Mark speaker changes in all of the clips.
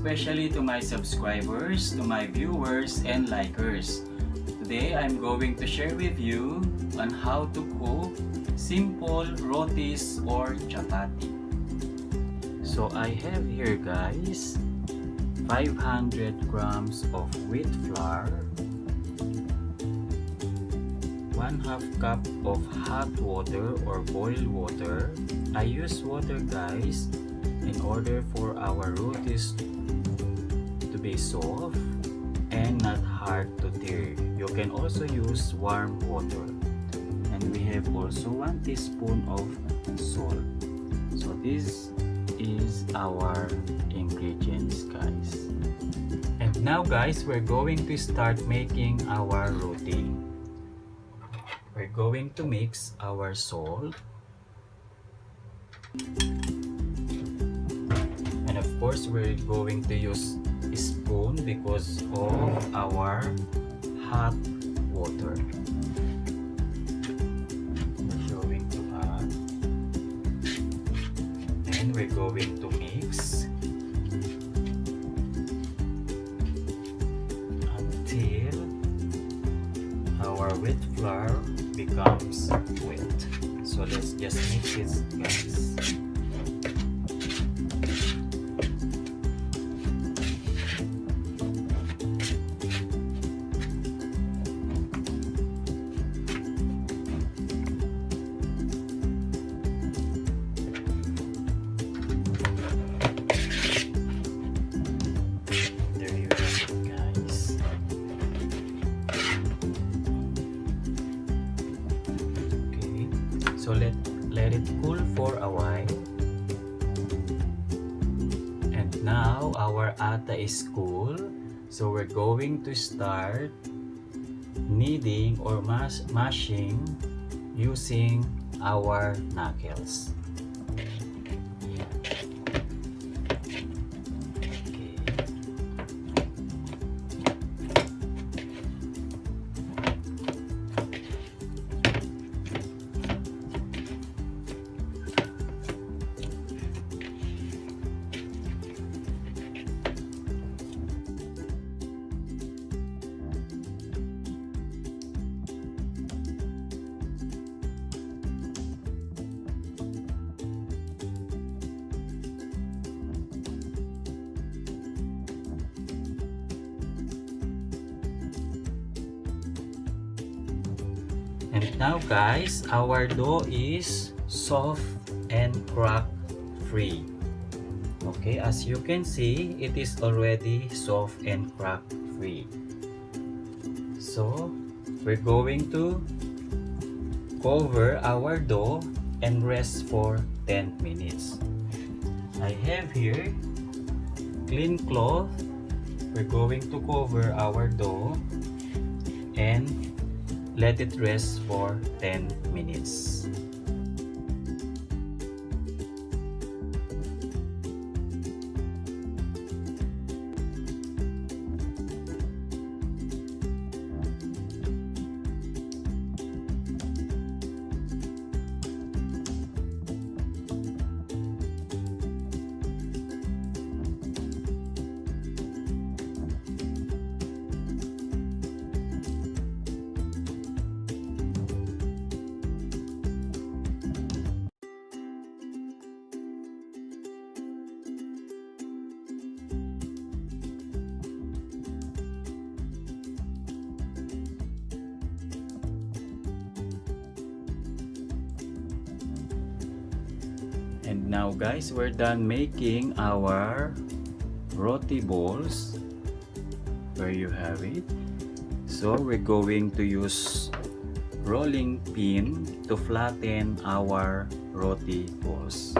Speaker 1: especially to my subscribers, to my viewers, and likers. Today, I'm going to share with you on how to cook simple rotis or chapati. So I have here, guys, 500 grams of wheat flour, 1/2 cup of hot water or boiled water. I use water, guys, in order for our rotis to be soft and not hard to tear. You can also use warm water. And we have also 1 teaspoon of salt. So this is our ingredients, guys. And now, guys, we're going to start making our roti. We're going to mix our salt. And of course, we're going to use a spoon because of our hot water. We're going to add. And we're going to mix until our wheat flour becomes wet. So let's just mix it, guys. So let it cool for a while. And now our atta is cool. So we're going to start kneading or mashing using our knuckles. And now, guys, our dough is soft and crack free. Okay, as you can see, it is already soft and crack free. So we're going to cover our dough and rest for 10 minutes. I have here clean cloth. We're going to cover our dough and let it rest for 10 minutes. And now, guys, we're done making our roti balls. Where you have it. So we're going to use rolling pin to flatten our roti balls.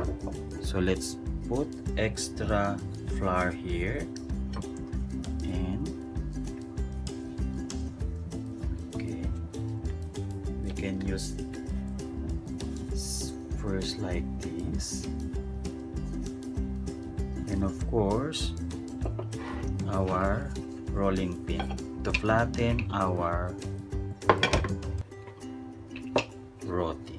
Speaker 1: So let's put extra flour here. And okay, we can use first like this, and of course our rolling pin to flatten our roti.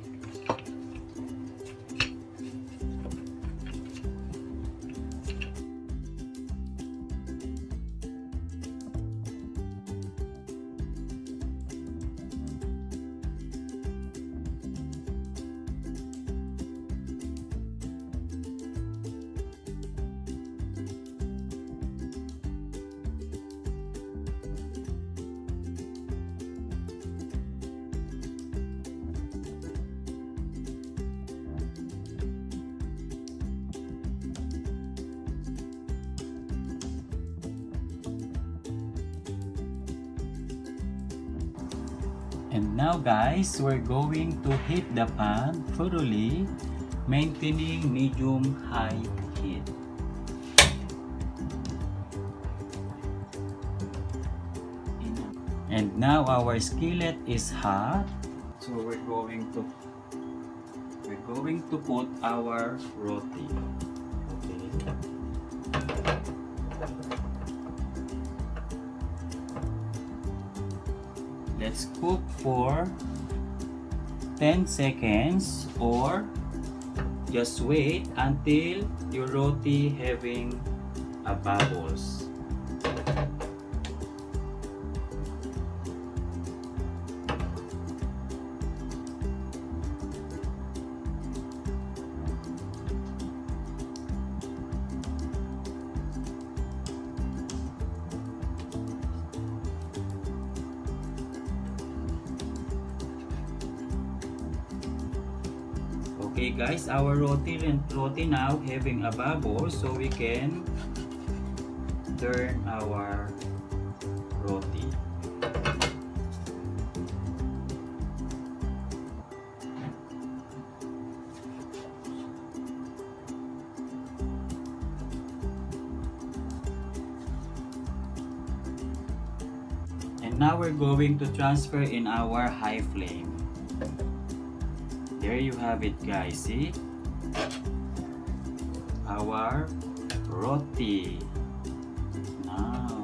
Speaker 1: And now guys, we're going to heat the pan thoroughly, maintaining medium-high heat. And now our skillet is hot, so we're going to put our roti. Okay. Let's cook for 10 seconds or just wait until your roti having a bubbles. Okay guys, our roti now having a bubble, so we can turn our roti. And now we're going to transfer in our high flame. There you have it guys, see? Our roti. Now,